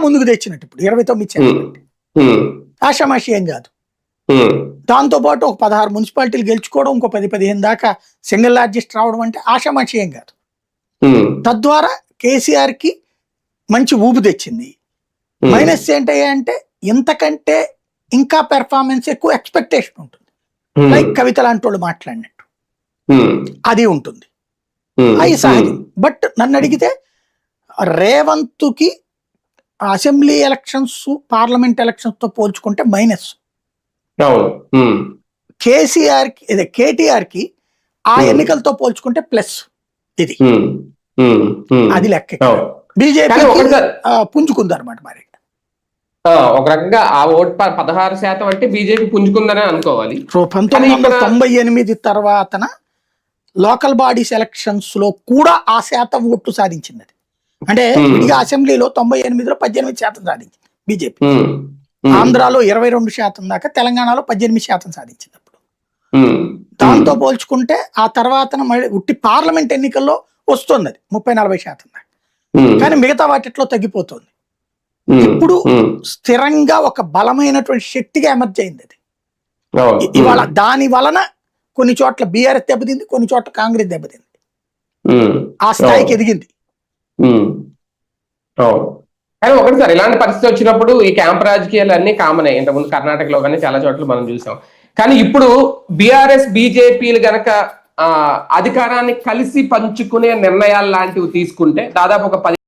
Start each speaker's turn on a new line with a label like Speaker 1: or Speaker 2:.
Speaker 1: ముందుకు తెచ్చినట్టు ఇప్పుడు 29 శాతం ఆషామాషి ఏం కాదు. దాంతో పాటు ఒక 16 మున్సిపాలిటీలు గెలుచుకోవడం, ఇంకో 10-15 దాకా సింగిల్ లార్జెస్ట్ రావడం అంటే ఆషామాషి ఏం కాదు. తద్వారా కేసీఆర్ కి మంచి ఊపు తెచ్చింది. మైనస్ ఏంటయ్యా అంటే ఇంతకంటే ఇంకా పెర్ఫార్మెన్స్ ఎక్కువ ఎక్స్పెక్టేషన్ ఉంటుంది. లైక్ కవిత లాంటి వాళ్ళు మాట్లాడినట్టు అది ఉంటుంది, అది సహజం. బట్ నన్ను అడిగితే రేవంత్ కి అసెంబ్లీ ఎలక్షన్స్ పార్లమెంట్ ఎలక్షన్స్ తో పోల్చుకుంటే మైనస్. కేసీఆర్ కి కేటీఆర్ కి ఆ ఎన్నికలతో పోల్చుకుంటే ప్లస్. ఇది అది లెక్క. బీజేపీ పుంజుకుంది అనమాట. మరి
Speaker 2: ఒక రకంగా ఆ ఓట్ 16% అంటే బీజేపీ పుంజుకుందనే అనుకోవాలి.
Speaker 1: 1998 తర్వాత లోకల్ బాడీస్ ఎలక్షన్స్ లో కూడా ఆ శాతం ఓట్లు సాధించింది. అది అంటే ఇక అసెంబ్లీలో 98లో 18% సాధించింది బీజేపీ. ఆంధ్రాలో 22% దాకా, తెలంగాణలో 18% సాధించింది అప్పుడు. దాంతో పోల్చుకుంటే ఆ తర్వాత ఉట్టి పార్లమెంట్ ఎన్నికల్లో వస్తుంది అది 30-40% దాకా. కానీ మిగతా వాటిలో తగ్గిపోతుంది. ఇప్పుడు స్థిరంగా ఒక బలమైనటువంటి శక్తిగా ఎమర్జ్ అయింది అది ఇవాళ. దాని వలన కొన్ని చోట్ల బీఆర్ఎస్ దెబ్బతింది, కొన్ని చోట్ల కాంగ్రెస్ దెబ్బతింది, ఆ స్థాయికి ఎదిగింది.
Speaker 2: కానీ ఒకటి సార్, ఇలాంటి పరిస్థితి వచ్చినప్పుడు ఈ క్యాంప్ రాజకీయాలు అన్ని కామన్ అయ్యి ఇంతకుముందు కర్ణాటకలో కానీ చాలా చోట్ల మనం చూసాం. కానీ ఇప్పుడు బీఆర్ఎస్ బీజేపీలు గనక అధికారాన్ని కలిసి పంచుకునే నిర్ణయాలు లాంటివి తీసుకుంటే దాదాపు ఒక